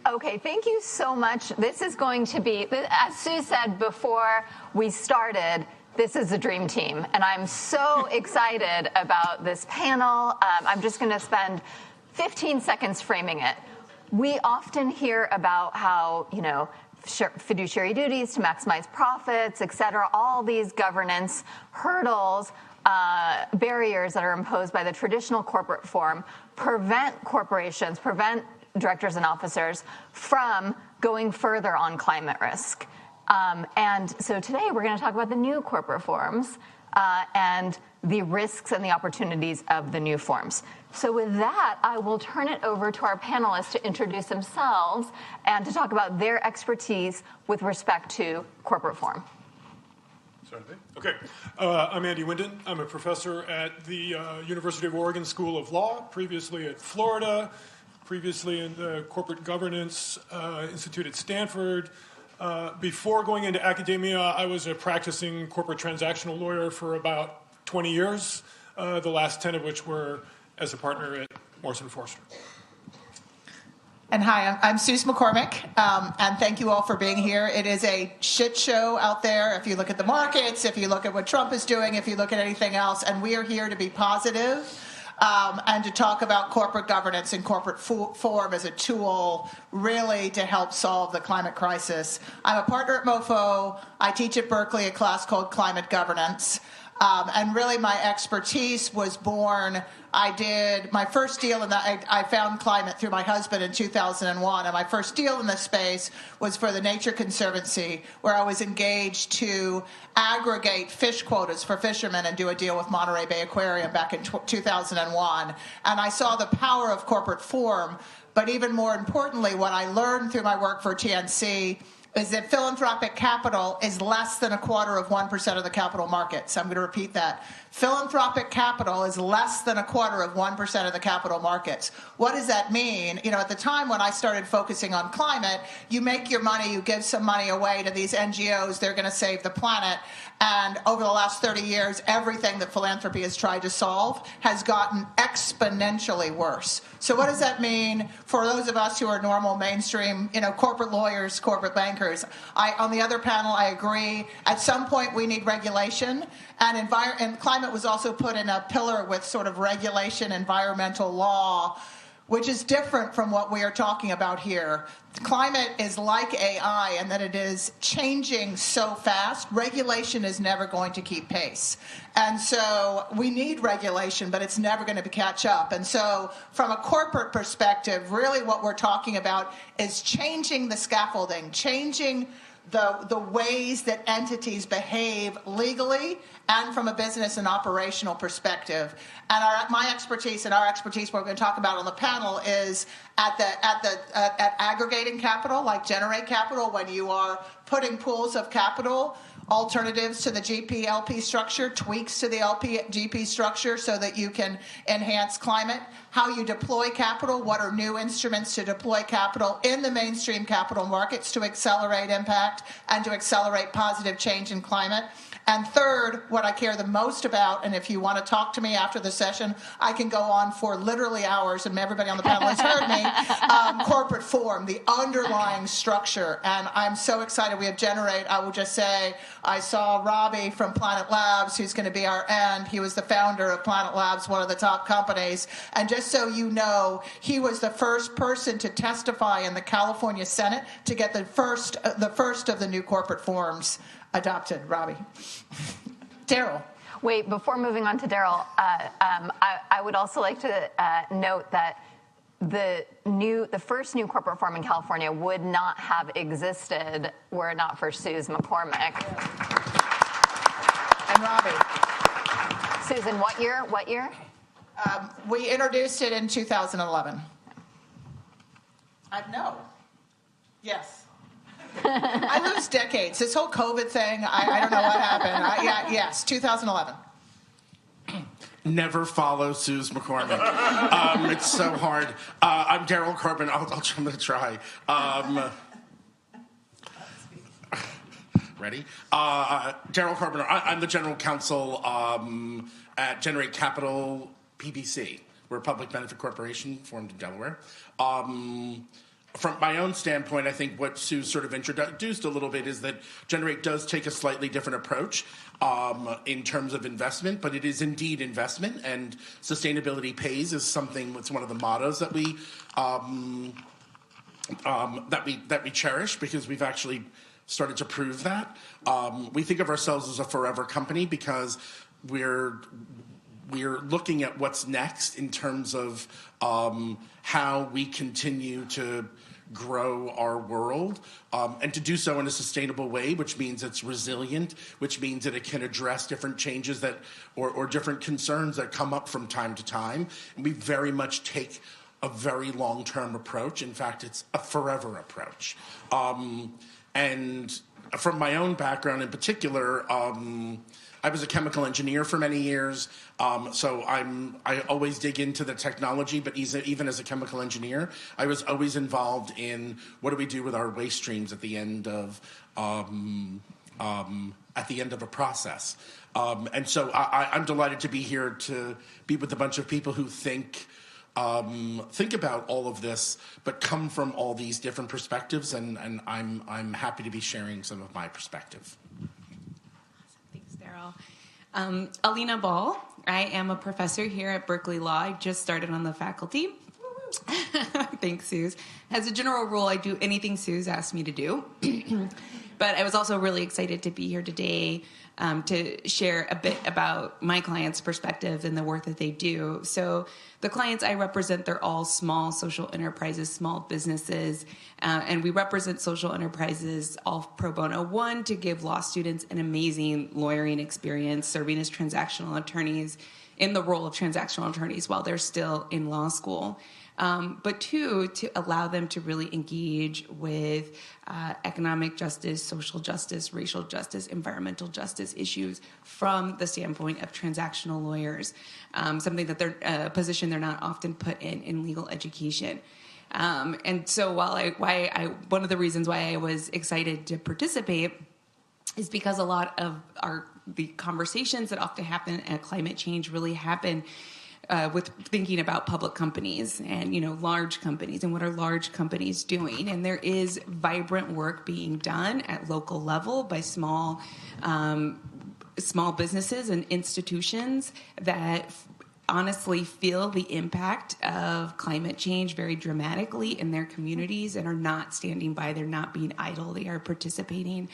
Okay, thank you so much. This is going to be, as Sue said before we started, this is a dream team, and I'm so excited about this panel. I'm just going to spend 15 seconds framing it. We often hear about how, fiduciary duties to maximize profits, et cetera, all these governance hurdles, barriers that are imposed by the traditional corporate form prevent directors and officers from going further on climate risk. And so today we're going to talk about the new corporate forms and the risks and the opportunities of the new forms. So with that, I will turn it over to our panelists to introduce themselves and to talk about their expertise with respect to corporate form. Okay. I'm Andy Winden. I'm a professor at the University of Oregon School of Law, previously at Florida, previously in the Corporate Governance Institute at Stanford. Before going into academia, I was a practicing corporate transactional lawyer for about 20 years, the last 10 of which were as a partner at Morrison Foerster. And hi, I'm Suze McCormick, and thank you all for being here. It is a shit show out there if you look at the markets, if you look at what Trump is doing, if you look at anything else, and we are here to be positive and to talk about corporate governance and corporate form as a tool really to help solve the climate crisis. I'm a partner at MoFo. I teach at Berkeley a class called Climate Governance. And really my expertise was born, I did my first deal in that, I found climate through my husband in 2001, and my first deal in this space was for the Nature Conservancy, where I was engaged to aggregate fish quotas for fishermen and do a deal with Monterey Bay Aquarium back in 2001. And I saw the power of corporate form, but even more importantly, what I learned through my work for TNC is that philanthropic capital is less than 0.25% of the capital markets. I'm going to repeat that. Philanthropic capital is less than 0.25% of the capital markets. What does that mean? At the time when I started focusing on climate, you make your money, you give some money away to these NGOs, they're going to save the planet. And over the last 30 years, everything that philanthropy has tried to solve has gotten exponentially worse. So what does that mean for those of us who are normal, mainstream, corporate lawyers, corporate bankers? On the other panel, I agree. At some point, we need regulation. And climate was also put in a pillar with sort of regulation, environmental law, which is different from what we are talking about here. Climate is like AI in that it is changing so fast. Regulation is never going to keep pace. And so we need regulation, but it's never going to catch up. And so from a corporate perspective, really what we're talking about is changing the scaffolding, changing the ways that entities behave legally and from a business and operational perspective. And my expertise and our expertise, what we're going to talk about on the panel, is at aggregating capital, like generate capital, when you are putting pools of capital, alternatives to the GP-LP structure, tweaks to the LP-GP structure so that you can enhance climate, how you deploy capital, what are new instruments to deploy capital in the mainstream capital markets to accelerate impact and to accelerate positive change in climate. And third, what I care the most about, and if you want to talk to me after the session, I can go on for literally hours, and everybody on the panel has heard me, corporate form, the underlying structure. And I'm so excited we have Generate. I will just say, I saw Robbie from Planet Labs, who's going to be our end. He was the founder of Planet Labs, one of the top companies. And just so you know, he was the first person to testify in the California Senate to get the first of the new corporate forms adopted. Robbie. Daryl. Wait, before moving on to Daryl, I would also like to note that the first new corporate form in California would not have existed were it not for Suze McCormick. And Robbie. Susan, what year? We introduced it in 2011. No. Yes. I lose decades. This whole COVID thing, I don't know what happened. Yes, 2011. Never follow Suze McCormick. It's so hard. I'm Daryl Corbin. I'm going to try. Ready? Daryl Corbin. I'm the general counsel at Generate Capital PBC. We're a public benefit corporation formed in Delaware. from my own standpoint, I think what Sue sort of introduced a little bit is that Generate does take a slightly different approach in terms of investment, but it is indeed investment, and sustainability pays is something. It's one of the mottos that we cherish, because we've actually started to prove that. We think of ourselves as a forever company because we're looking at what's next in terms of how we continue to grow our world, and to do so in a sustainable way, which means it's resilient, which means that it can address different changes that or different concerns that come up from time to time. And we very much take a very long-term approach. In fact, it's a forever approach. And from my own background in particular, I was a chemical engineer for many years, so I always dig into the technology, but even as a chemical engineer, I was always involved in what do we do with our waste streams at the end of a process. And so I'm delighted to be here to be with a bunch of people who think about all of this, but come from all these different perspectives, and I'm happy to be sharing some of my perspective. Alina Ball. I am a professor here at Berkeley Law. I just started on the faculty. Thanks, Suze. As a general rule, I do anything Suze asked me to do. But I was also really excited to be here today to share a bit about my clients' perspective and the work that they do. So the clients I represent, they're all small social enterprises, small businesses, and we represent social enterprises all pro bono. One, to give law students an amazing lawyering experience, serving as transactional attorneys in the role of transactional attorneys while they're still in law school. But two, to allow them to really engage with economic justice, social justice, racial justice, environmental justice issues from the standpoint of transactional lawyers, something that they're a position they're not often put in legal education. And so one of the reasons why I was excited to participate is because a lot of the conversations that often happen at climate change really happen with thinking about public companies and, large companies and what are large companies doing. And there is vibrant work being done at local level by small businesses and institutions that honestly feel the impact of climate change very dramatically in their communities and are not standing by. They're not being idle. They are participating.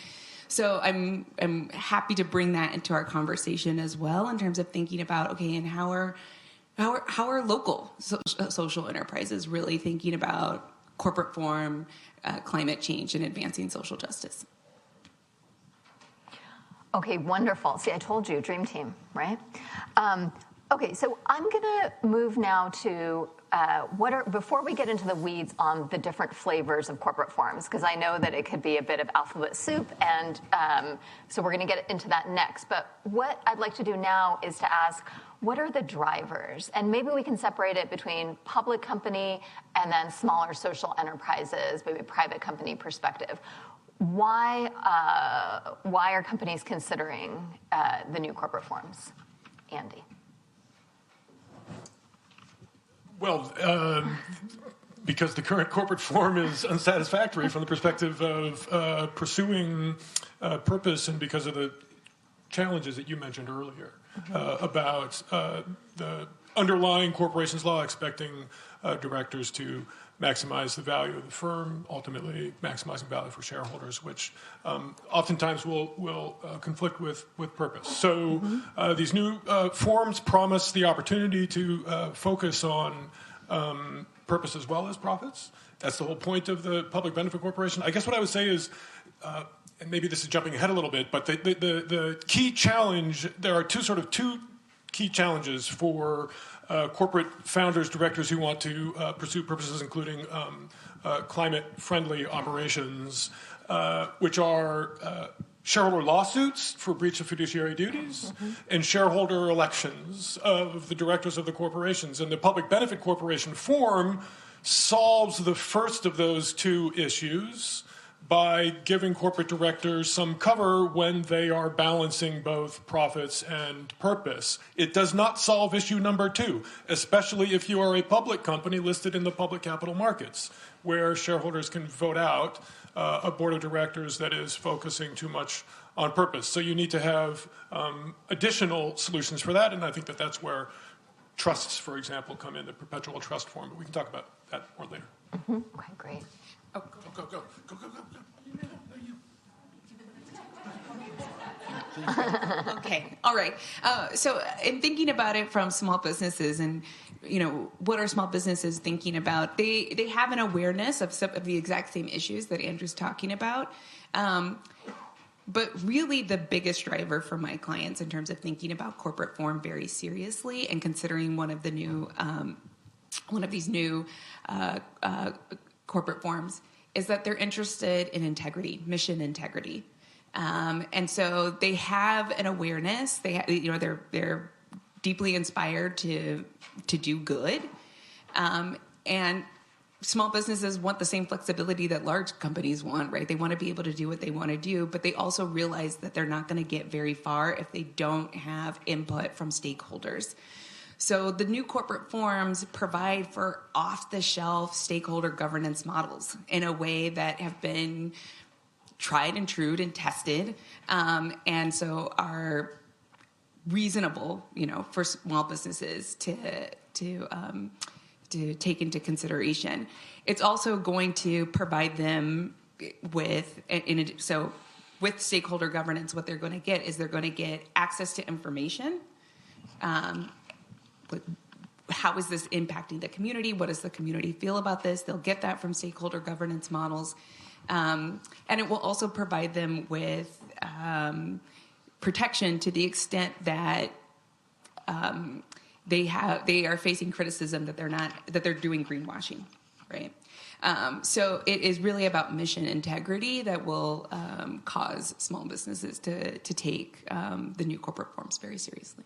So I'm happy to bring that into our conversation as well in terms of thinking about, okay, and how are local social enterprises really thinking about corporate form, climate change, and advancing social justice? Okay, wonderful. See, I told you, dream team, right? Okay, so I'm going to move now to before we get into the weeds on the different flavors of corporate forms, because I know that it could be a bit of alphabet soup, and so we're going to get into that next. But what I'd like to do now is to ask, what are the drivers? And maybe we can separate it between public company and then smaller social enterprises, maybe private company perspective. Why are companies considering the new corporate forms? Andy. Well, because the current corporate form is unsatisfactory from the perspective of pursuing purpose, and because of the challenges that you mentioned earlier about the underlying corporations law expecting directors to maximize the value of the firm, ultimately maximizing value for shareholders, which oftentimes will conflict with purpose. So these new forms promise the opportunity to focus on purpose as well as profits. That's the whole point of the public benefit corporation. I guess what I would say is, and maybe this is jumping ahead a little bit, but the key challenge, there are two key challenges for corporate founders, directors who want to pursue purposes including climate-friendly operations, which are shareholder lawsuits for breach of fiduciary duties and shareholder elections of the directors of the corporations. And the public benefit corporation form solves the first of those two issues by giving corporate directors some cover when they are balancing both profits and purpose. It does not solve issue number 2, especially if you are a public company listed in the public capital markets, where shareholders can vote out a board of directors that is focusing too much on purpose. So you need to have additional solutions for that, and I think that that's where trusts, for example, come in, the perpetual trust form. But we can talk about that more later. Okay, great. Oh, go. Okay, all right. So in thinking about it from small businesses and, what are small businesses thinking about? They have an awareness of some of the exact same issues that Andrew's talking about. But really the biggest driver for my clients in terms of thinking about corporate form very seriously and considering one of these new corporate forms is that they're interested in integrity, mission integrity. And so they have an awareness. They're deeply inspired to do good. And small businesses want the same flexibility that large companies want, right? They want to be able to do what they want to do, but they also realize that they're not going to get very far if they don't have input from stakeholders. So the new corporate forms provide for off-the-shelf stakeholder governance models in a way that have been tried and true and tested, and so are reasonable, for small businesses to take into consideration. It's also going to provide them with stakeholder governance. What they're going to get is they're going to get access to information. How is this impacting the community? What does the community feel about this? They'll get that from stakeholder governance models. And it will also provide them with protection to the extent that they are facing criticism that they're doing greenwashing, right? So it is really about mission integrity that will cause small businesses to take the new corporate forms very seriously.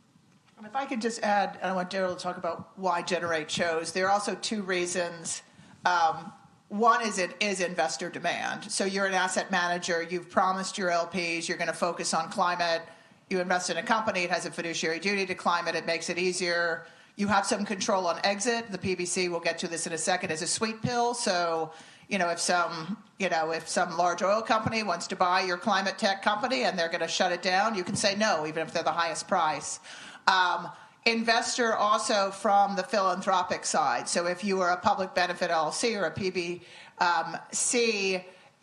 If I could just add, and I want Daryl to talk about why Generate chose. There are also 2 reasons. One is it is investor demand. So you're an asset manager. You've promised your LPs you're going to focus on climate. You invest in a company. It has a fiduciary duty to climate. It makes it easier. You have some control on exit. The PBC, we'll get to this in a second, is a sweet pill. So, if some large oil company wants to buy your climate tech company and they're going to shut it down, you can say no, even if they're the highest price. Investor also from the philanthropic side. So if you are a public benefit LLC or a PBC,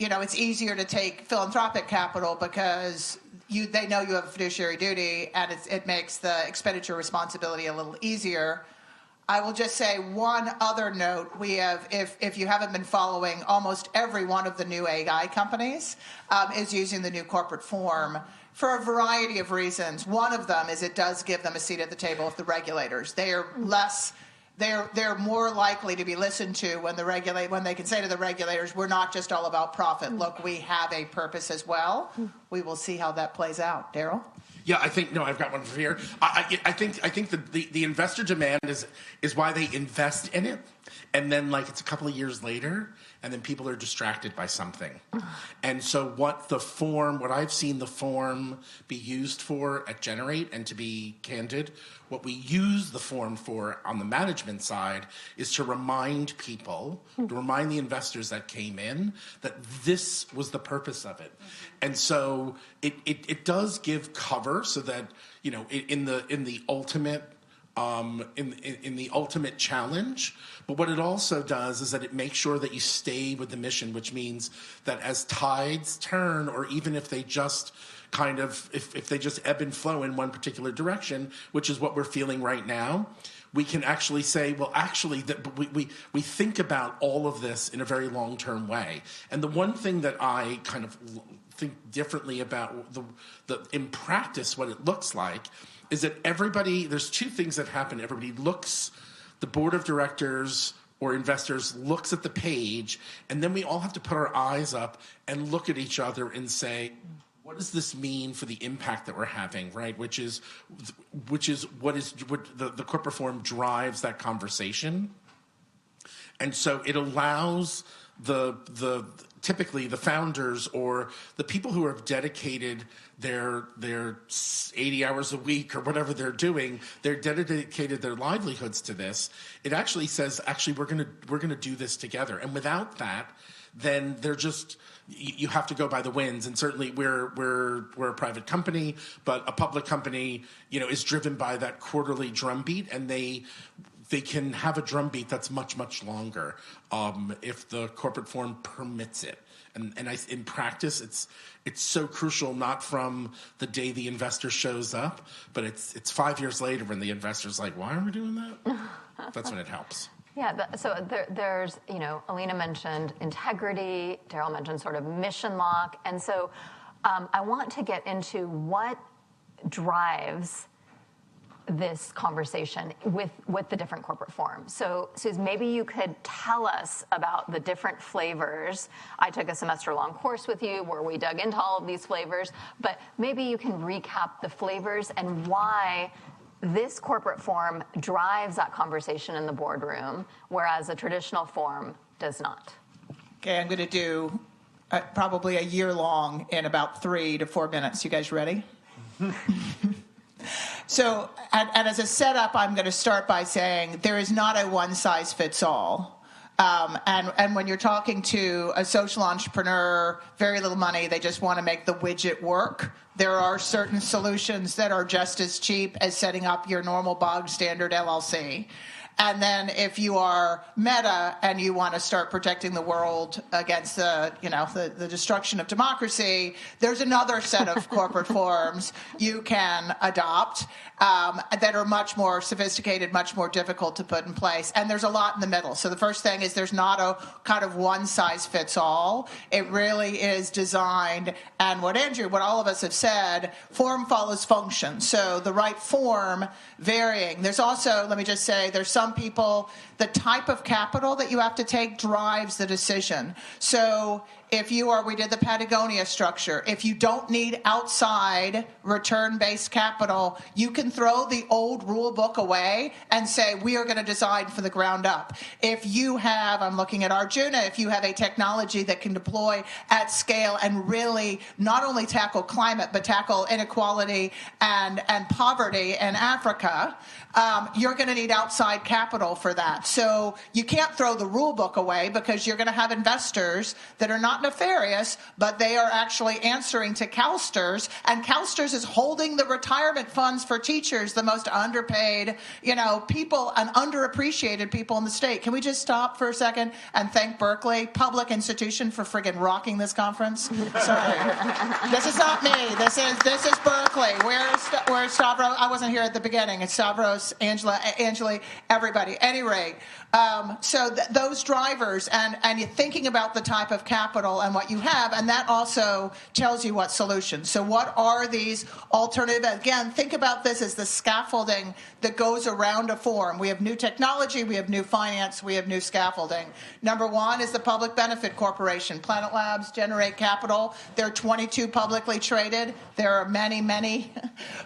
it's easier to take philanthropic capital because they know you have a fiduciary duty, and it makes the expenditure responsibility a little easier. I will just say one other note. We have, if you haven't been following, almost every one of the new AI companies is using the new corporate form for a variety of reasons. One of them is it does give them a seat at the table with the regulators. They're more likely to be listened to when they can say to the regulators, we're not just all about profit. Look, we have a purpose as well. We will see how that plays out. Daryl? Yeah, I've got one for here. I think the investor demand is why they invest in it, and then it's a couple of years later, and then people are distracted by something. And so what I've seen the form be used for at Generate, and to be candid, what we use the form for on the management side is to remind people, to remind the investors that came in that this was the purpose of it. And so it does give cover so that, in the ultimate in the ultimate challenge. But what it also does is that it makes sure that you stay with the mission, which means that as tides turn, or even if they just if they just ebb and flow in one particular direction, which is what we're feeling right now, we can actually say, well, actually, we think about all of this in a very long-term way. And the one thing that I kind of think differently about in practice, what it looks like, is that there's 2 things that happen. Everybody the board of directors or investors looks at the page, and then we all have to put our eyes up and look at each other and say, what does this mean for the impact that we're having, right? Which is what the corporate form drives that conversation. And so it allows typically the founders or the people who have dedicated their 80 hours a week or whatever they're doing, they're dedicated their livelihoods to this. It actually says, we're gonna do this together. And without that, then they're just, you have to go by the winds. And certainly we're a private company, but a public company, is driven by that quarterly drumbeat, and they can have a drumbeat that's much, much longer if the corporate form permits it. And in practice, it's so crucial, not from the day the investor shows up, but it's 5 years later when the investor's like, why are we doing that? That's when it helps. Yeah, so there's, Alina mentioned integrity, Daryl mentioned sort of mission lock, and so I want to get into what drives this conversation with the different corporate forms. So, Suze, maybe you could tell us about the different flavors. I took a semester-long course with you where we dug into all of these flavors, but maybe you can recap the flavors and why this corporate form drives that conversation in the boardroom, whereas a traditional form does not. Okay, I'm going to do probably a year long in about 3 to 4 minutes. You guys ready? So, and as a setup, I'm going to start by saying there is not a one-size-fits-all. And when you're talking to a social entrepreneur, very little money, they just want to make the widget work. There are certain solutions that are just as cheap as setting up your normal bog standard LLC. And then if you are Meta and you want to start protecting the world against the destruction of democracy, there's another set of corporate forms you can adopt that are much more sophisticated, much more difficult to put in place. And there's a lot in the middle. So the first thing is there's not a kind of one size fits all. It really is designed, and what all of us have said, form follows function. So the right form varying. There's also, let me just say, there's some people, the type of capital that you have to take drives the decision. So we did the Patagonia structure. If you don't need outside return-based capital, you can throw the old rule book away and say, we are going to design from the ground up. If you have, I'm looking at Arjuna, if you have a technology that can deploy at scale and really not only tackle climate, but tackle inequality and poverty in Africa, you're going to need outside capital for that. So you can't throw the rule book away because you're going to have investors that are not nefarious, but they are actually answering to CalSTRS, and CalSTRS is holding the retirement funds for teachers, the most underpaid, people and underappreciated people in the state. Can we just stop for a second and thank Berkeley, public institution, for friggin' rocking this conference? Sorry. This is not me. This is Berkeley. Where's Stavros? I wasn't here at the beginning. It's Stavros, Angela, everybody. Any rate, those drivers and you're thinking about the type of capital and what you have, and that also tells you what solutions. So what are these alternative? Again, think about this as the scaffolding that goes around a form. We have new technology, we have new finance, we have new scaffolding. Number one is the Public Benefit Corporation. Planet Labs generate capital. There are 22 publicly traded. There are many, many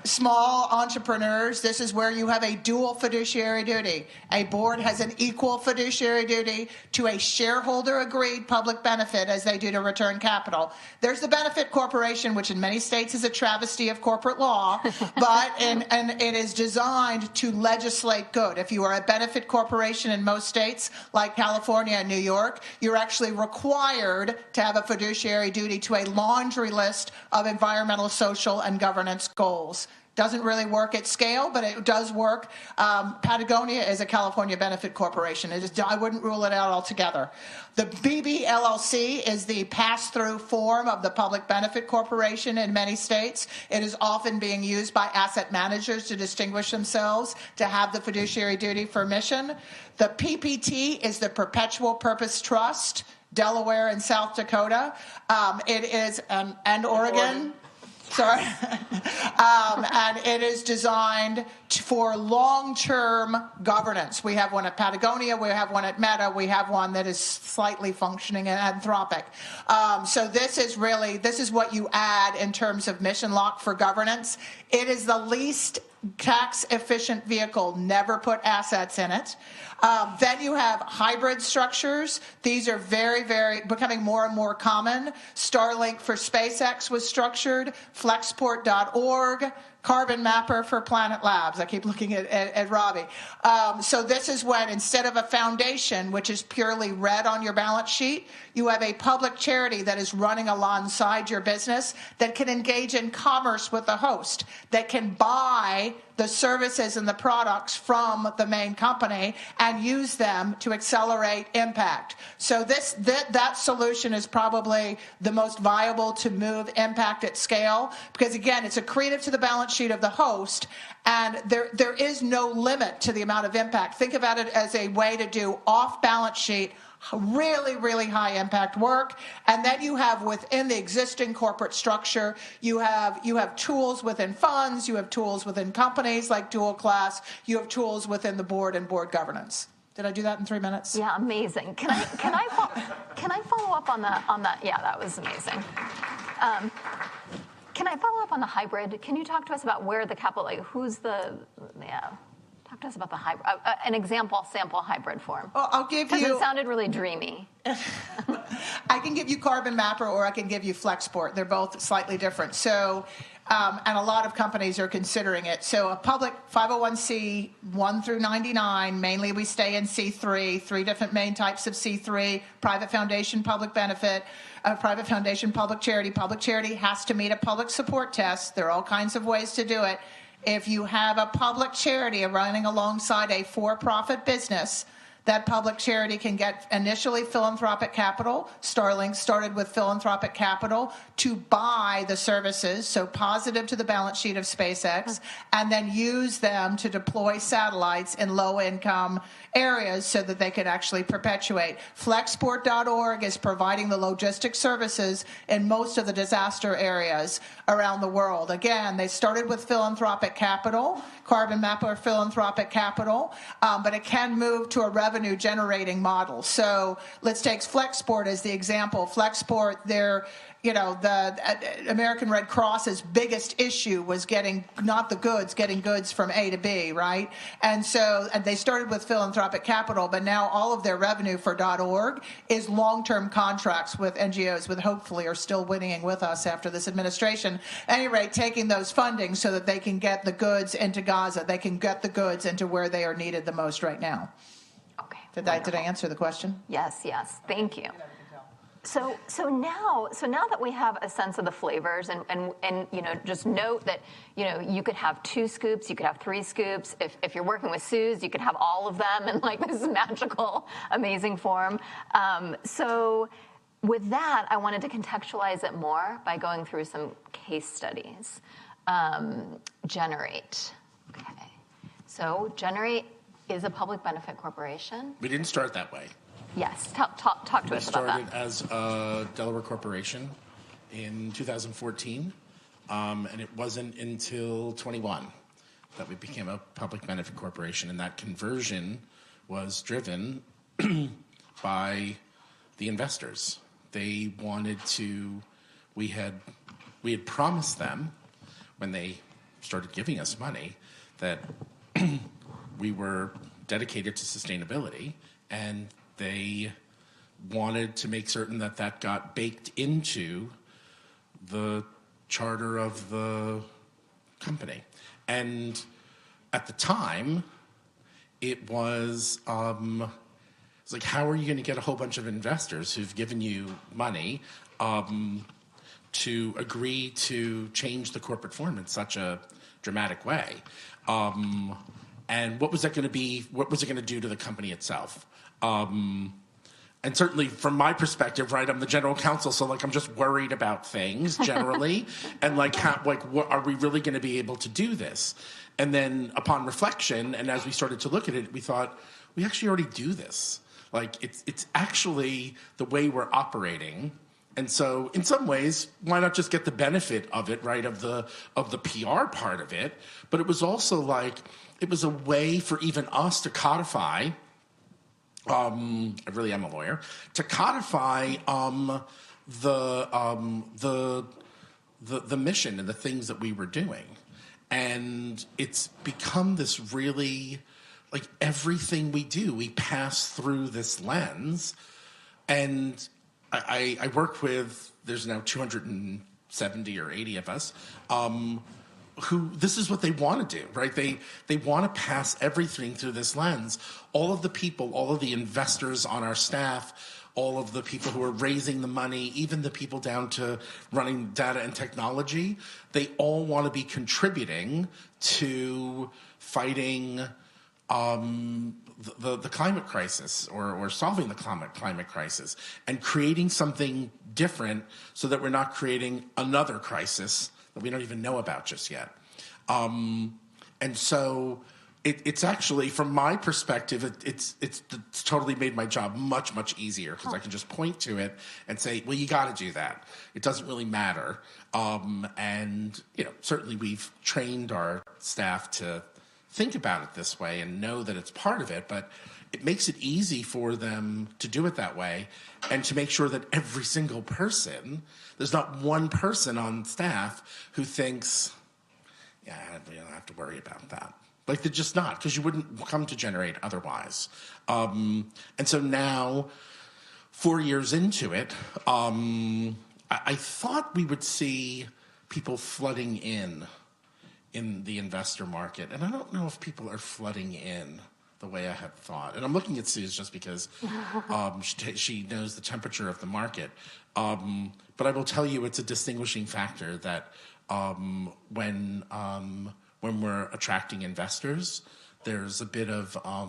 small entrepreneurs. This is where you have a dual fiduciary duty. A board has an equal fiduciary duty to a shareholder-agreed public benefit as they do to return capital. There's the Benefit Corporation, which in many states is a travesty of corporate law, but and it is designed to legislate good. If you are a benefit corporation in most states, like California and New York, you're actually required to have a fiduciary duty to a laundry list of environmental, social, and governance goals. Doesn't really work at scale, but it does work. Patagonia is a California benefit corporation. I wouldn't rule it out altogether. The BBLLC is the pass-through form of the Public Benefit Corporation in many states. It is often being used by asset managers to distinguish themselves, to have the fiduciary duty for mission. The PPT is the Perpetual Purpose Trust, Delaware and South Dakota. It is, and Oregon. Sorry. And it is designed for long-term governance. We have one at Patagonia, we have one at Meta, we have one that is slightly functioning at Anthropic. So this is what you add in terms of mission lock for governance. It is the least tax-efficient vehicle. Never put assets in it. Then you have hybrid structures. These are very, very becoming more and more common. Starlink for SpaceX was structured. Flexport.org. Carbon Mapper for Planet Labs. I keep looking at Robbie. So this is when, instead of a foundation, which is purely red on your balance sheet, you have a public charity that is running alongside your business that can engage in commerce with the host, that can buy the services and the products from the main company and use them to accelerate impact. So that solution is probably the most viable to move impact at scale, because again, it's accretive to the balance sheet of the host, and there is no limit to the amount of impact. Think about it as a way to do off balance sheet really, really high impact work. And then you have within the existing corporate structure, you have tools within funds, you have tools within companies like dual class, you have tools within the board and board governance. Did I do that in 3 minutes? Yeah, amazing. Can I follow up on that? Yeah, that was amazing. Can I follow up on the hybrid? Can you talk to us about where the capital, like talk to us about the hybrid, an example sample hybrid form. Well, I'll give you. Because it sounded really dreamy. I can give you Carbon Mapper, or I can give you Flexport. They're both slightly different. So, and a lot of companies are considering it. So a public 501c 1 through 99, mainly we stay in C3, 3 different main types of C3, private foundation, public benefit, private foundation, public charity. Public charity has to meet a public support test. There are all kinds of ways to do it. If you have a public charity running alongside a for-profit business, that public charity can get initially philanthropic capital. Starlink started with philanthropic capital to buy the services, so positive to the balance sheet of SpaceX, and then use them to deploy satellites in low-income areas so that they can actually perpetuate. Flexport.org is providing the logistic services in most of the disaster areas around the world. Again, they started with philanthropic capital, Carbon Mapper philanthropic capital, but it can move to a revenue-generating model. So let's take Flexport as the example. Flexport, the American Red Cross's biggest issue was getting goods from A to B, right? And they started with philanthropic capital, but now all of their revenue for .org is long-term contracts with NGOs, with hopefully are still winning with us after this administration. At any rate, taking those funding so that they can get the goods into Gaza, they can get the goods into where they are needed the most right now. Okay. Did I answer the question? Yes. Thank you. So now that we have a sense of the flavors, and just note that you could have 2 scoops, you could have 3 scoops. If you're working with Suze, you could have all of them in like this magical, amazing form. So with that, I wanted to contextualize it more by going through some case studies. Generate. Okay. So Generate is a public benefit corporation. We didn't start that way. Yes, talk to us about that. We started as a Delaware corporation in 2014, and it wasn't until 21 that we became a public benefit corporation, and that conversion was driven by the investors. They wanted to. We had promised them when they started giving us money that we were dedicated to sustainability, and they wanted to make certain that got baked into the charter of the company. And at the time, it was like, how are you going to get a whole bunch of investors who've given you money to agree to change the corporate form in such a dramatic way? And what was that going to be? What was it going to do to the company itself? And certainly from my perspective, right, I'm the general counsel, so like I'm just worried about things generally, and what are we really going to be able to do this? And then upon reflection, and as we started to look at it, we thought we actually already do this. Like it's actually the way we're operating And so, in some ways, why not just get the benefit of it, right? Of the PR part of it, but it was also like it was a way for even us to codify. I really am a lawyer, to codify the mission and the things that we were doing, and it's become this really like everything we do, we pass through this lens, and I work with, there's now 270 or 80 of us, who this is what they want to do, right? They want to pass everything through this lens. All of the people, all of the investors on our staff, all of the people who are raising the money, even the people down to running data and technology, they all want to be contributing to fighting the climate crisis or solving the climate crisis and creating something different so that we're not creating another crisis that we don't even know about just yet. And so it's actually, from my perspective, it's totally made my job much, much easier because I can just point to it and say, well, you got to do that. It doesn't really matter. And, certainly we've trained our staff to think about it this way and know that it's part of it, but it makes it easy for them to do it that way and to make sure that every single person, there's not one person on staff who thinks, yeah, we don't have to worry about that. Like, they're just not, because you wouldn't come to Generate otherwise. And so now, 4 years into it, I thought we would see people flooding in the investor market. And I don't know if people are flooding in the way I had thought. And I'm looking at Suze just because she knows the temperature of the market. But I will tell you it's a distinguishing factor that when we're attracting investors, there's a bit of, I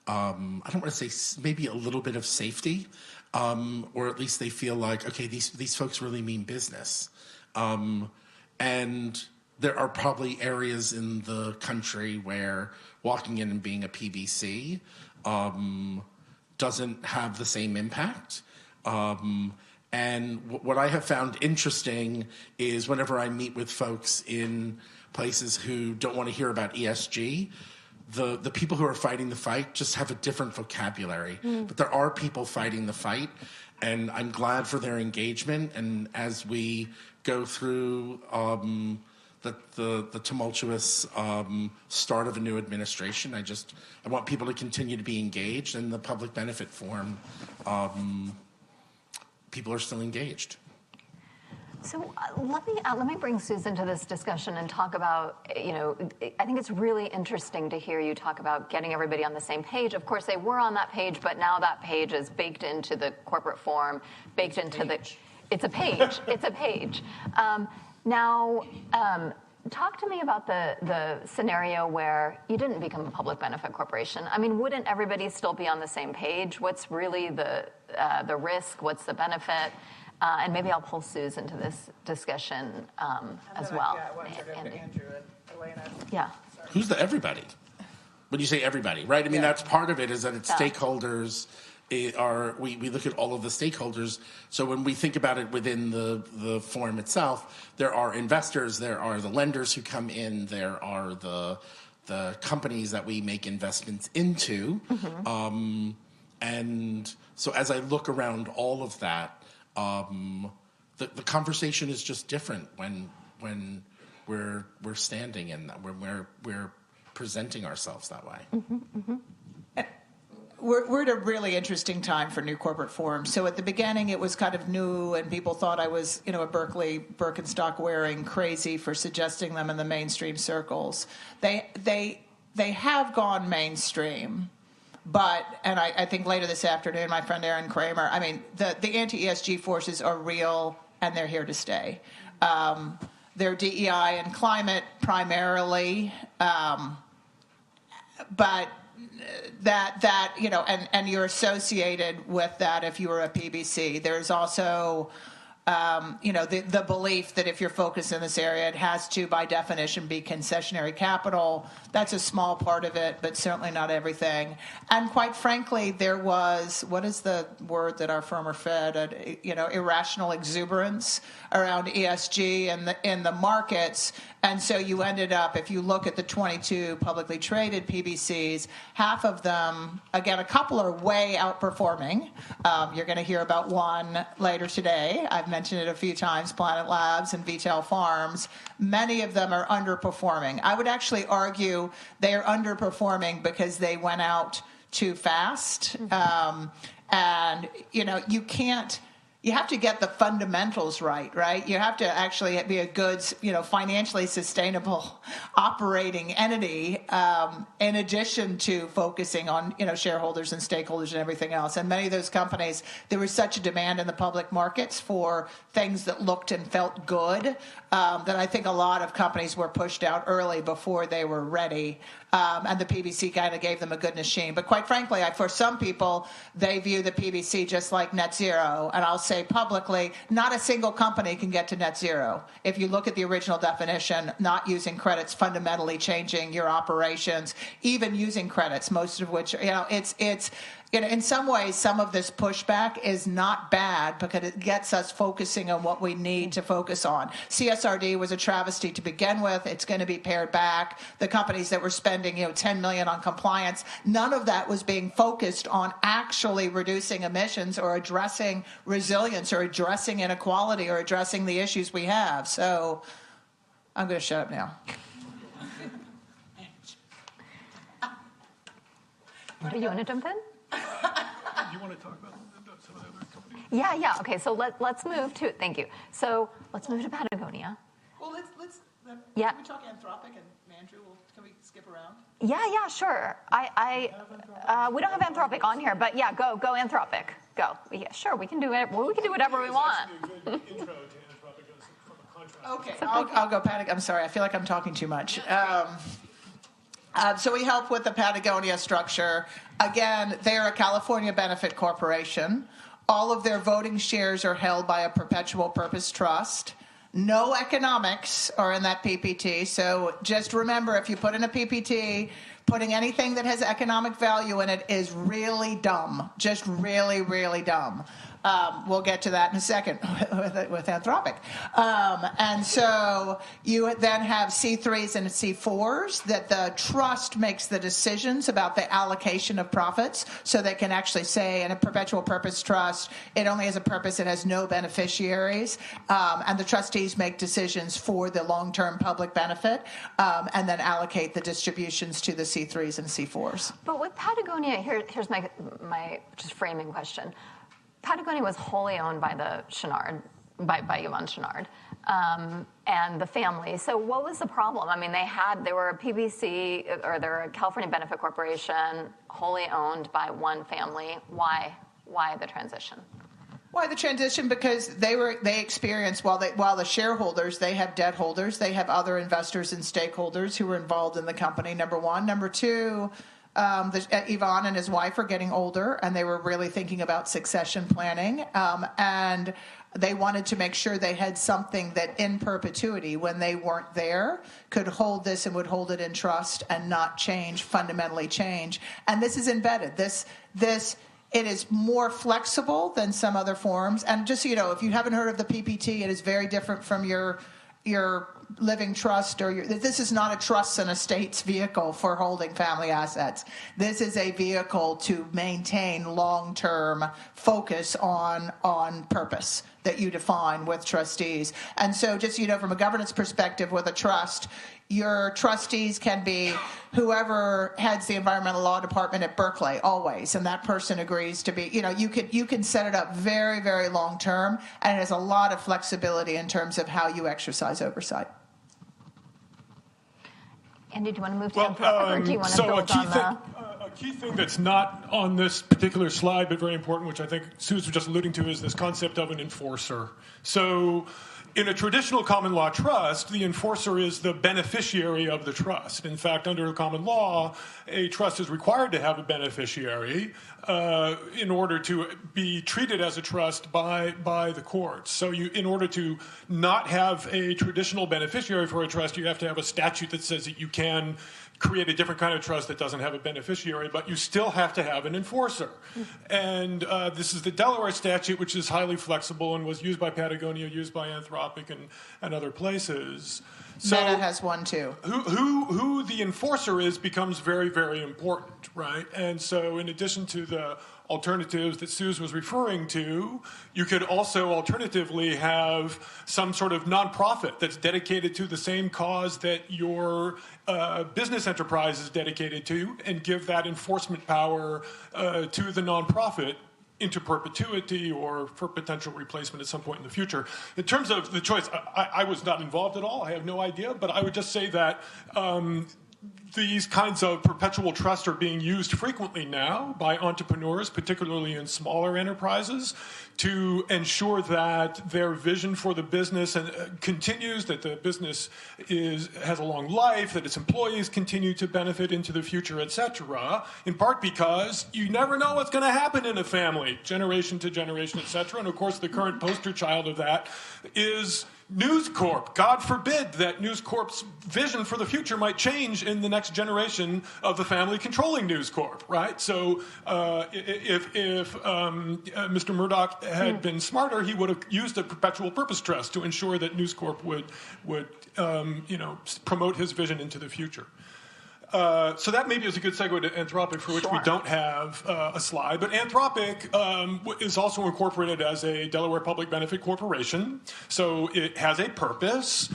don't want to say maybe a little bit of safety, or at least they feel like, okay, these folks really mean business. And there are probably areas in the country where walking in and being a PBC doesn't have the same impact. And what I have found interesting is whenever I meet with folks in places who don't want to hear about ESG, the people who are fighting the fight just have a different vocabulary. But there are people fighting the fight, and I'm glad for their engagement. And as we go through the tumultuous start of a new administration, I want people to continue to be engaged, and the public benefit forum, people are still engaged. So let me bring Suze into this discussion and talk about, I think it's really interesting to hear you talk about getting everybody on the same page. Of course, they were on that page, but now that page is baked into the corporate form, baked into it's a page. It's a page. Now, talk to me about the scenario where you didn't become a public benefit corporation. I mean, wouldn't everybody still be on the same page? What's really the risk? What's the benefit? And maybe I'll pull Suze into this discussion as well. Yeah, Andrew and Elena. Yeah. Who's the everybody? When you say everybody, right? I mean, that's part of it, is that it's stakeholders. We look at all of the stakeholders. So when we think about it within the forum itself, there are investors, there are the lenders who come in, there are the companies that we make investments into. Mm-hmm. And so as I look around all of that, the conversation is just different when we're standing in that, when we're presenting ourselves that way. Mm-hmm, mm-hmm. We're at a really interesting time for new corporate forums. So at the beginning, it was kind of new, and people thought I was, a Berkeley Birkenstock wearing crazy for suggesting them in the mainstream circles. They have gone mainstream. But, and I think later this afternoon, my friend Aaron Kramer, I mean, the anti-ESG forces are real, and they're here to stay. They're DEI and climate primarily, but that and you're associated with that if you were a PBC. There's also the belief that if you're focused in this area, it has to, by definition, be concessionary capital. That's a small part of it, but certainly not everything. And quite frankly, there was, what is the word that our firm are fed? Irrational exuberance around ESG in the markets. And so you ended up, if you look at the 22 publicly traded PBCs, half of them, again, a couple are way outperforming. You're going to hear about one later today. I've mentioned it a few times, Planet Labs and Vital Farms. Many of them are underperforming. I would actually argue they are underperforming because they went out too fast. And, you have to get the fundamentals right? You have to actually be a good, financially sustainable operating entity in addition to focusing on, shareholders and stakeholders and everything else. And many of those companies, there was such a demand in the public markets for things that looked and felt good that I think a lot of companies were pushed out early before they were ready. And the PBC kind of gave them a good machine. But quite frankly, for some people, they view the PBC just like net zero. And I'll say publicly, not a single company can get to net zero. If you look at the original definition, not using credits fundamentally changing your operations, even using credits, most of which, it's in some ways, some of this pushback is not bad because it gets us focusing on what we need to focus on. CSRD was a travesty to begin with. It's going to be pared back. The companies that were spending, $10 million on compliance, none of that was being focused on actually reducing emissions or addressing resilience or addressing inequality or addressing the issues we have. So I'm going to shut up now. Do you want to jump in? You want to talk about some of the other companies? Yeah. Okay, so let's move to, thank you. So let's move to Patagonia. Well, let's Yeah. Can we talk Anthropic and Andrew? Can we skip around? Yeah, sure. We don't have Anthropic on here, but yeah, go Anthropic. Go. Yeah, sure, we can do it. We can do whatever we want. It's actually a good intro to Anthropic from a contract. Okay, I'll go Patagonia. I'm sorry, I feel like I'm talking too much. So we help with the Patagonia structure. Again, they're a California benefit corporation. All of their voting shares are held by a perpetual purpose trust. No economics are in that PPT. So just remember, if you put in a PPT, putting anything that has economic value in it is really dumb. Just really, really dumb. We'll get to that in a second with Anthropic. And so you then have C3s and C4s that the trust makes the decisions about the allocation of profits, so they can actually say in a perpetual purpose trust, it only has a purpose, it has no beneficiaries, and the trustees make decisions for the long-term public benefit and then allocate the distributions to the C3s and C4s. But with Patagonia, here's my just framing question. Patagonia was wholly owned by the Chenard, by Yvon Chouinard, and the family. So what was the problem? I mean, they were a PBC, or they're a California Benefit Corporation, wholly owned by one family. Why the transition? Why the transition? Because they experienced, while the shareholders, they have debt holders, they have other investors and stakeholders who were involved in the company, number one. Number two, Yvon and his wife are getting older, and they were really thinking about succession planning, and they wanted to make sure they had something that in perpetuity, when they weren't there, could hold this and would hold it in trust and not change, fundamentally change. And this is embedded. It is more flexible than some other forms. And just so you know, if you haven't heard of the PPT, it is very different from your living trust, this is not a trusts and estates vehicle for holding family assets. This is a vehicle to maintain long-term focus on purpose that you define with trustees. And so just, from a governance perspective with a trust, your trustees can be whoever heads the environmental law department at Berkeley, always, and that person agrees to be, you can set it up very, very long term, and it has a lot of flexibility in terms of how you exercise oversight. Andy, do you want to move to Anthropic, or do you want to build on a key thing that's not on this particular slide, but very important, which I think Suze was just alluding to, is this concept of an enforcer. So In a traditional common law trust, the enforcer is the beneficiary of the trust. In fact, under common law, a trust is required to have a beneficiary in order to be treated as a trust by the courts. So in order to not have a traditional beneficiary for a trust, you have to have a statute that says that you can create a different kind of trust that doesn't have a beneficiary, but you still have to have an enforcer. And this is the Delaware statute, which is highly flexible and was used by Patagonia, used by Anthropic and other places. So Meta has one too. who the enforcer is becomes very, very important, right? And so in addition to the alternatives that Suze was referring to, you could also alternatively have some sort of nonprofit that's dedicated to the same cause that your business enterprise is dedicated to, and give that enforcement power to the nonprofit into perpetuity or for potential replacement at some point in the future. In terms of the choice, I was not involved at all. I have no idea, but I would just say that these kinds of perpetual trusts are being used frequently now by entrepreneurs, particularly in smaller enterprises, to ensure that their vision for the business continues, that the business has a long life, that its employees continue to benefit into the future, etc. In part because you never know what's going to happen in a family, generation to generation, etc. And of course, the current poster child of that is News Corp. God forbid that News Corp's vision for the future might change in the next generation of the family controlling News Corp, right? So if Mr. Murdoch had been smarter, he would have used a perpetual purpose trust to ensure that News Corp would promote his vision into the future. So that maybe is a good segue to Anthropic, for which we don't have a slide. But Anthropic is also incorporated as a Delaware Public Benefit Corporation. So it has a purpose,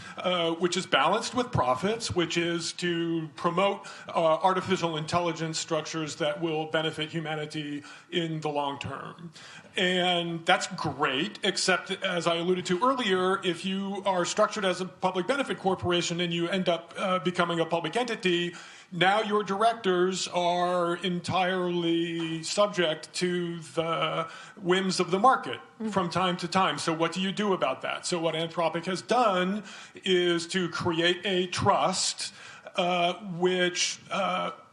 which is balanced with profits, which is to promote artificial intelligence structures that will benefit humanity in the long term. And that's great, except, as I alluded to earlier, if you are structured as a public benefit corporation and you end up becoming a public entity, now your directors are entirely subject to the whims of the market from time to time. So what do you do about that? So what Anthropic has done is to create a trust which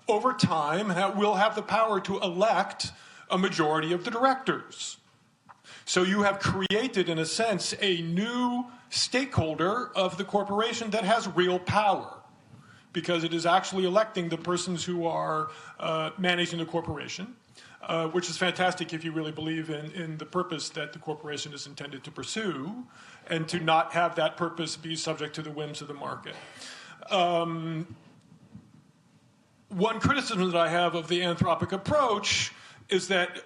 over time will have the power to elect a majority of the directors. So you have created, in a sense, a new stakeholder of the corporation that has real power, because it is actually electing the persons who are managing the corporation, which is fantastic if you really believe in the purpose that the corporation is intended to pursue, and to not have that purpose be subject to the whims of the market. One criticism that I have of the Anthropic approach is that,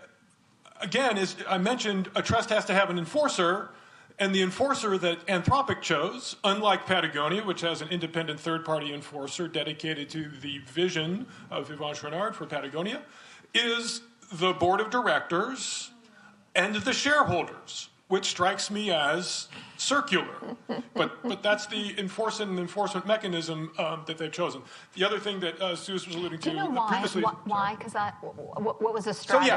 again, as I mentioned, a trust has to have an enforcer, and the enforcer that Anthropic chose, unlike Patagonia, which has an independent third-party enforcer dedicated to the vision of Yvon Chouinard for Patagonia, is the board of directors and the shareholders, which strikes me as circular. But that's the enforcement mechanism that they've chosen. The other thing that Suze was alluding to Do you know why? previously. Why? Because what was the strategy?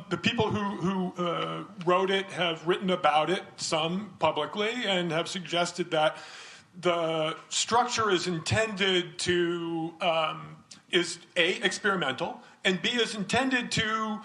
The people who wrote it have written about it, some publicly, and have suggested that the structure is intended to is A, experimental, and B, is intended to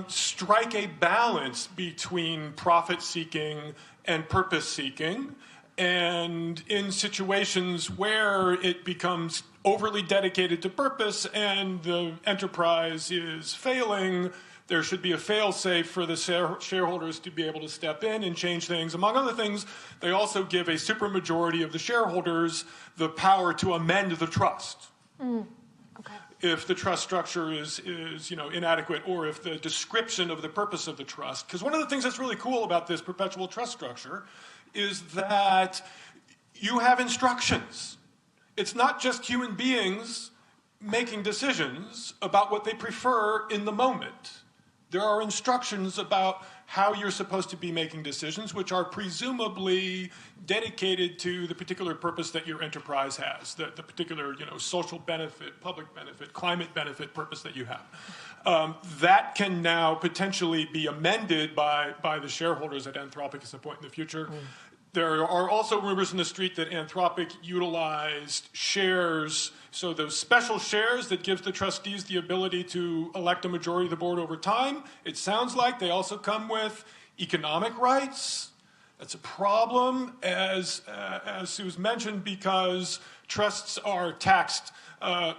strike a balance between profit-seeking and purpose-seeking. And in situations where it becomes overly dedicated to purpose and the enterprise is failing, there should be a fail-safe for the shareholders to be able to step in and change things. Among other things, they also give a supermajority of the shareholders the power to amend the trust. If the trust structure is inadequate, or if the description of the purpose of the trust. Because one of the things that's really cool about this perpetual trust structure is that you have instructions. It's not just human beings making decisions about what they prefer in the moment. There are instructions about how you're supposed to be making decisions, which are presumably dedicated to the particular purpose that your enterprise has, the particular social benefit, public benefit, climate benefit purpose that you have. That can now potentially be amended by the shareholders at Anthropic at some point in the future. There are also rumors in the street that Anthropic utilized shares, so those special shares that gives the trustees the ability to elect a majority of the board over time. It sounds like they also come with economic rights. That's a problem, as Sue's mentioned, because trusts are taxed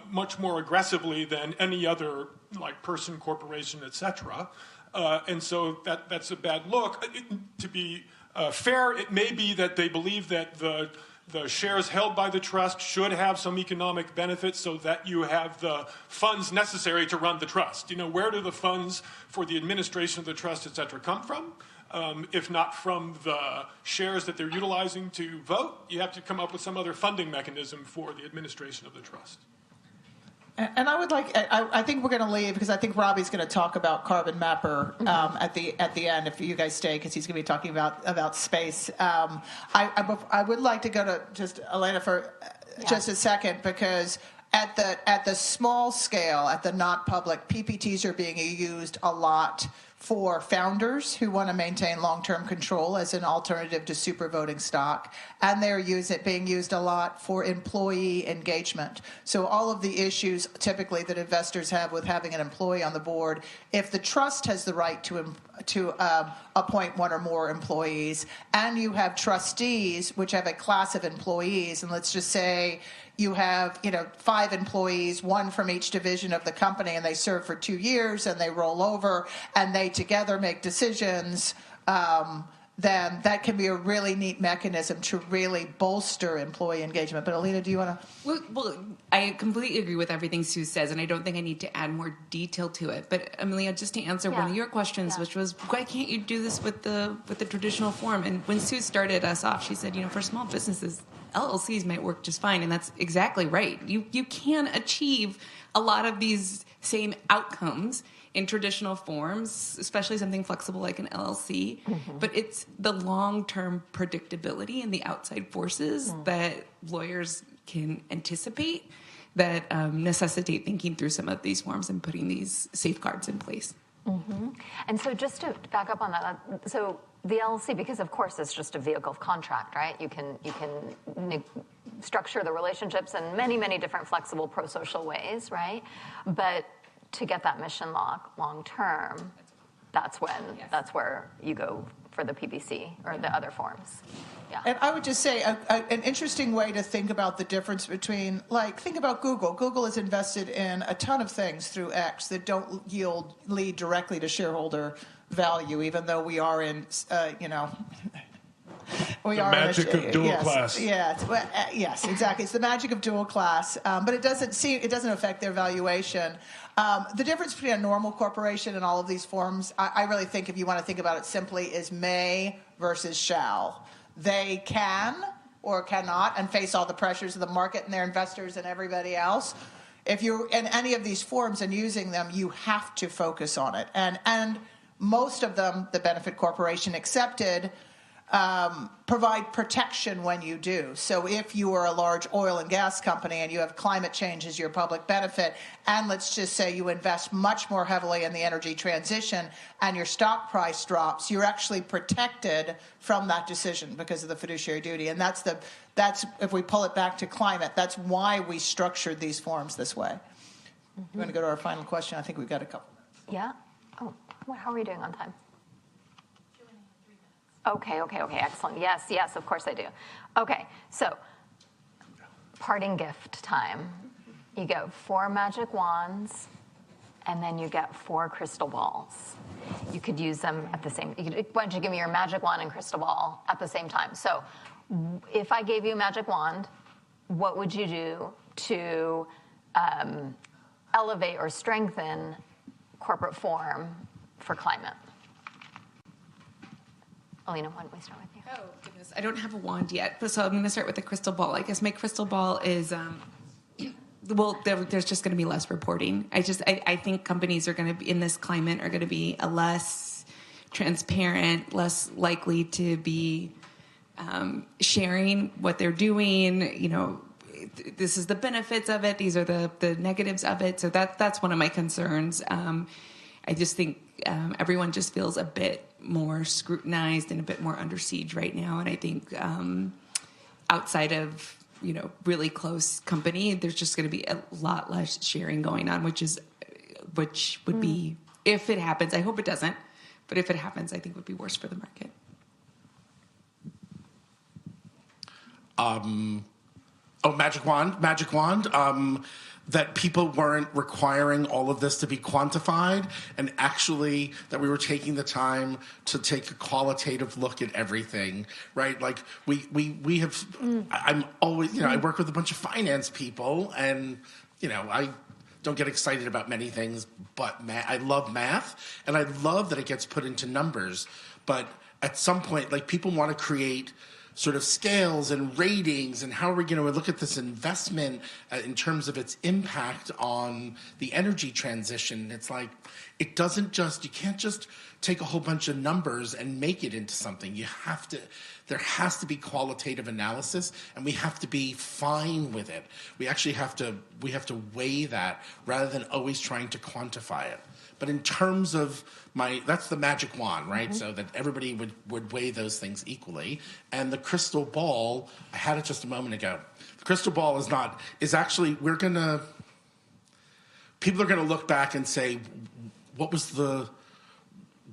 much more aggressively than any other, like person, corporation, etc. And so that's a bad look. To be fair, it may be that they believe that the shares held by the trust should have some economic benefits so that you have the funds necessary to run the trust. Where do the funds for the administration of the trust, et cetera, come from? If not from the shares that they're utilizing to vote, you have to come up with some other funding mechanism for the administration of the trust. And I would like, I think we're going to leave because I think Robbie's going to talk about Carbon Mapper at the end if you guys stay, because he's going to be talking about space. I would like to go to just Elena for just a second, because at the small scale, at the not public, PPTs are being used a lot for founders who want to maintain long-term control as an alternative to super voting stock, and they're being used a lot for employee engagement. So all of the issues typically that investors have with having an employee on the board, if the trust has the right to appoint one or more employees, and you have trustees which have a class of employees, and let's just say you have 5 employees, 1 from each division of the company, and they serve for 2 years, and they roll over, and they together make decisions, then that can be a really neat mechanism to really bolster employee engagement. But Alina, do you want to? Well, I completely agree with everything Sue says, and I don't think I need to add more detail to it. But Amelia, just to answer one of your questions, which was, why can't you do this with the traditional form? And when Sue started us off, she said, for small businesses, LLCs might work just fine, and that's exactly right. You can achieve a lot of these same outcomes in traditional forms, especially something flexible like an LLC. But it's the long-term predictability and the outside forces that lawyers can anticipate that necessitate thinking through some of these forms and putting these safeguards in place. And so just to back up on that, so the LLC, because of course it's just a vehicle of contract, right? You can structure the relationships in many, many different flexible pro-social ways, right? But to get that mission long term, that's where you go for the PBC or the other forms. Yeah. And I would just say an interesting way to think about the difference between, think about Google. Google is invested in a ton of things through X that don't lead directly to shareholder value, even though we are in, we the are magic of dual class. Yes, exactly. It's the magic of dual class, but it doesn't affect their valuation. The difference between a normal corporation and all of these forms, I really think, if you want to think about it simply, is may versus shall. They can or cannot, and face all the pressures of the market and their investors and everybody else. If you're in any of these forms and using them, you have to focus on it. And most of them, the benefit corporation accepted, provide protection when you do. So if you are a large oil and gas company and you have climate change as your public benefit, and let's just say you invest much more heavily in the energy transition and your stock price drops, you're actually protected from that decision because of the fiduciary duty. And that's if we pull it back to climate, that's why we structured these forms this way. We're going to go to our final question. I think we've got a couple. Yeah? Oh, how are we doing on time? Okay, excellent. Yes, of course I do. Okay, so parting gift time. You get 4 magic wands, and then you get 4 crystal balls. You could use them at the same. Why don't you give me your magic wand and crystal ball at the same time? So, if I gave you a magic wand, what would you do to elevate or strengthen corporate form for climate? Alina, why don't we start with you? Oh, goodness. I don't have a wand yet, so I'm going to start with the crystal ball. I guess my crystal ball is, there's just going to be less reporting. I think companies are going to be, in this climate, are going to be less transparent, less likely to be sharing what they're doing. this is the benefits of it. These are the negatives of it. So that's one of my concerns. I just think everyone just feels a bit more scrutinized and a bit more under siege right now. And I think outside of, really close company, there's just going to be a lot less sharing going on, which would be, if it happens, I hope it doesn't, but if it happens, I think would be worse for the market. Magic wand. That people weren't requiring all of this to be quantified, and actually that we were taking the time to take a qualitative look at everything, right? Like we have, I'm always, I work with a bunch of finance people, and, I don't get excited about many things, but I love math, and I love that it gets put into numbers. But at some point, like, people want to create sort of scales and ratings, and how are we going to look at this investment in terms of its impact on the energy transition? It's like, you can't just take a whole bunch of numbers and make it into something. There has to be qualitative analysis, and we have to be fine with it. We actually have to weigh that rather than always trying to quantify it. But in terms of that's the magic wand, right? Mm-hmm. So that everybody would weigh those things equally. And the crystal ball, I had it just a moment ago. The crystal ball is actually, people are going to look back and say,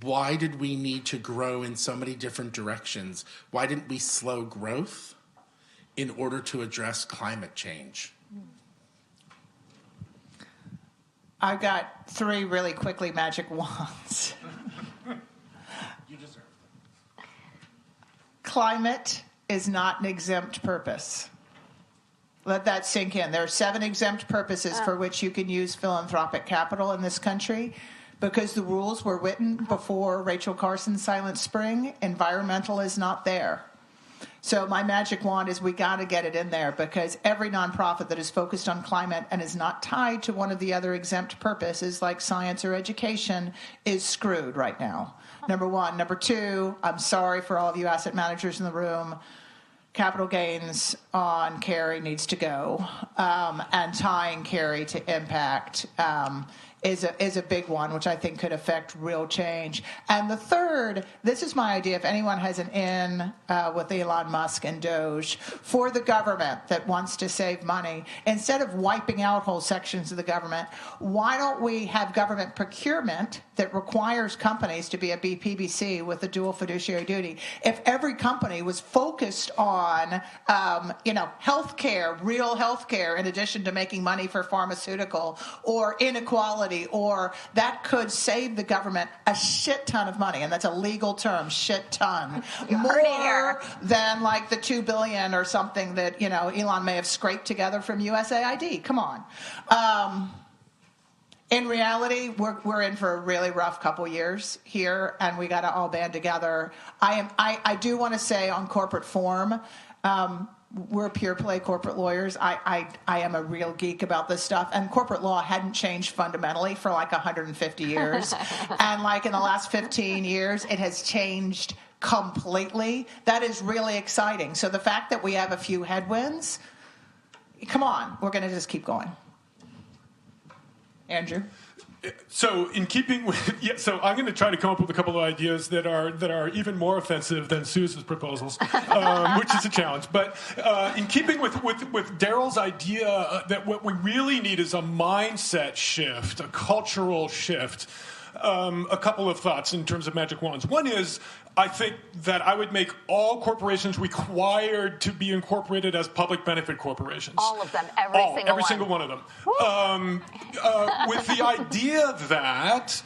why did we need to grow in so many different directions? Why didn't we slow growth in order to address climate change? I've got 3 really quickly magic wands. You deserve them. Climate is not an exempt purpose. Let that sink in. There are 7 exempt purposes for which you can use philanthropic capital in this country. Because the rules were written before Rachel Carson's Silent Spring, environmental is not there. So my magic wand is we got to get it in there, because every nonprofit that is focused on climate and is not tied to one of the other exempt purposes like science or education is screwed right now. Number 1. Number 2, I'm sorry for all of you asset managers in the room. Capital gains on carry needs to go, and tying carry to impact is a big one, which I think could affect real change. And the third, this is my idea, if anyone has an in with Elon Musk and Doge, for the government that wants to save money, instead of wiping out whole sections of the government, why don't we have government procurement that requires companies to be a BPBC with a dual fiduciary duty? If every company was focused on, healthcare, real healthcare, in addition to making money for pharmaceutical or inequality, or that could save the government a shit ton of money, and that's a legal term, shit ton, more than like the $2 billion or something that Elon may have scraped together from USAID. Come on. In reality, we're in for a really rough couple years here, and we got to all band together. I do want to say on corporate form, we're pure play corporate lawyers. I am a real geek about this stuff, and corporate law hadn't changed fundamentally for like 150 years, and like in the last 15 years, it has changed completely. That is really exciting. So the fact that we have a few headwinds, come on, we're going to just keep going. Andrew? So in keeping with, so I'm going to try to come up with a couple of ideas that are even more offensive than Sue's proposals, which is a challenge. But in keeping with Daryl's idea that what we really need is a mindset shift, a cultural shift. A couple of thoughts in terms of magic wands. One is, I think that I would make all corporations required to be incorporated as public benefit corporations. All of them, every single one of them. With the idea that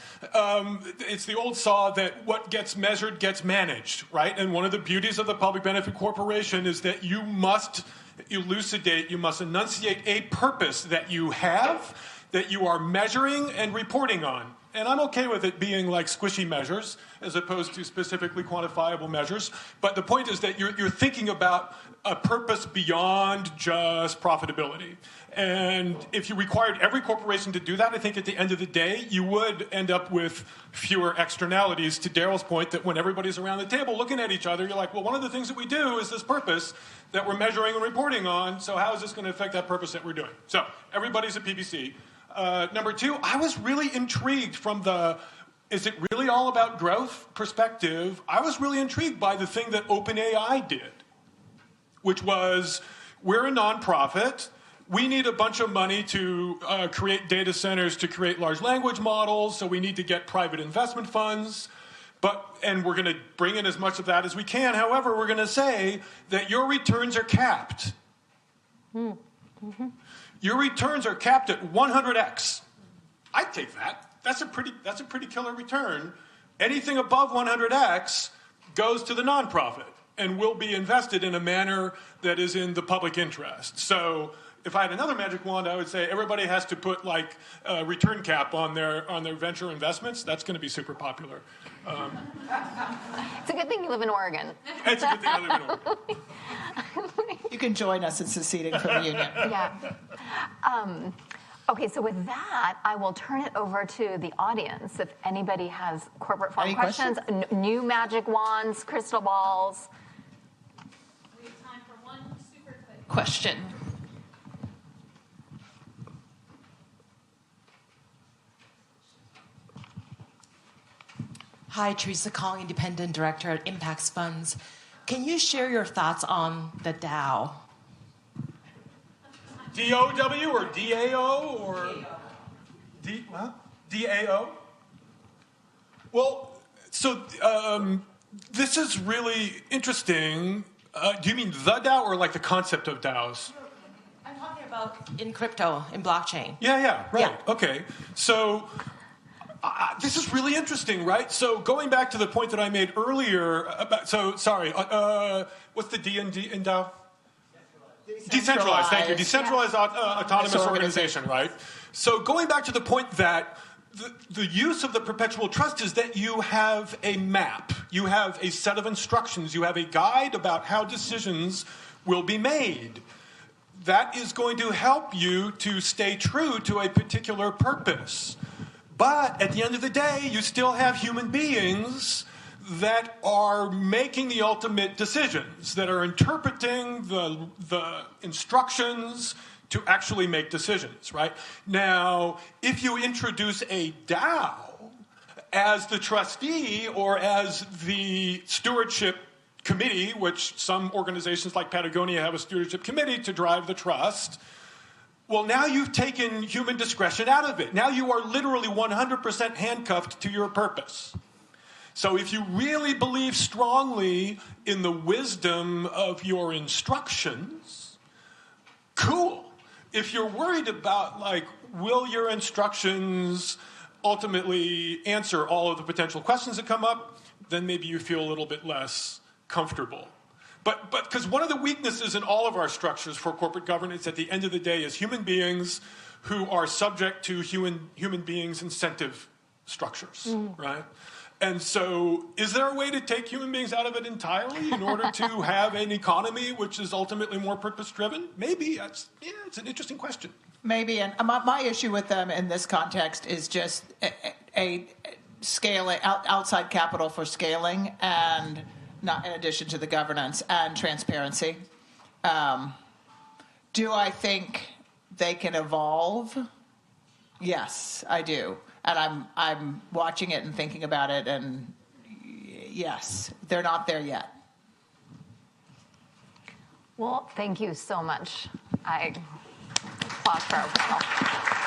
it's the old saw that what gets measured gets managed, right? And one of the beauties of the public benefit corporation is that you must elucidate, you must enunciate a purpose that you have, that you are measuring and reporting on. And I'm okay with it being like squishy measures as opposed to specifically quantifiable measures. But the point is that you're thinking about a purpose beyond just profitability. And if you required every corporation to do that, I think at the end of the day, you would end up with fewer externalities. To Daryl's point, that when everybody's around the table looking at each other, you're like, well, one of the things that we do is this purpose that we're measuring and reporting on, so how is this going to affect that purpose that we're doing? So everybody's a PPC. Number two, I was really intrigued from the is it really all about growth perspective. I was really intrigued by the thing that OpenAI did, which was we're a nonprofit. We need a bunch of money to create data centers to create large language models, so we need to get private investment funds. And we're going to bring in as much of that as we can. However, we're going to say that your returns are capped. Mm-hmm. Your returns are capped at 100x. I'd take that. That's a pretty killer return. Anything above 100x goes to the nonprofit and will be invested in a manner that is in the public interest. So if I had another magic wand, I would say everybody has to put like a return cap on their venture investments. That's going to be super popular. It's a good thing you live in Oregon. It's a good thing I live in Oregon. You can join us in seceding from the union. Yeah. Okay, so with that, I will turn it over to the audience. If anybody has corporate farm Any questions, new magic wands, crystal balls. We have time for one super quick question. Hi, Teresa Kong, Independent Director at Impacts Funds. Can you share your thoughts on the DAO? DOW or DAO or DAO? Well, so this is really interesting. Do you mean the DAO or like the concept of DAOs? I'm talking about in crypto, in blockchain. Yeah, right. Yeah. Okay. So this is really interesting, right? So going back to the point that I made earlier about, what's the D in DAO? Decentralized, thank you. Decentralized autonomous organization, right? So going back to the point that the use of the perpetual trust is that you have a map, you have a set of instructions, you have a guide about how decisions will be made. That is going to help you to stay true to a particular purpose. But at the end of the day, you still have human beings that are making the ultimate decisions, that are interpreting the instructions to actually make decisions, right? Now, if you introduce a DAO as the trustee or as the stewardship committee, which some organizations like Patagonia have a stewardship committee to drive the trust, well, now you've taken human discretion out of it. Now you are literally 100% handcuffed to your purpose. So if you really believe strongly in the wisdom of your instructions, cool. If you're worried about, like, will your instructions ultimately answer all of the potential questions that come up, then maybe you feel a little bit less comfortable. But because one of the weaknesses in all of our structures for corporate governance at the end of the day is human beings who are subject to human beings' incentive structures, right? And so is there a way to take human beings out of it entirely in order to have an economy which is ultimately more purpose-driven? Maybe. It's an interesting question. Maybe. And my issue with them in this context is just a scaling, outside capital for scaling, and not in addition to the governance and transparency. Do I think they can evolve? Yes, I do. And I'm watching it and thinking about it, and yes, they're not there yet. Well, thank you so much. I applaud for our panel.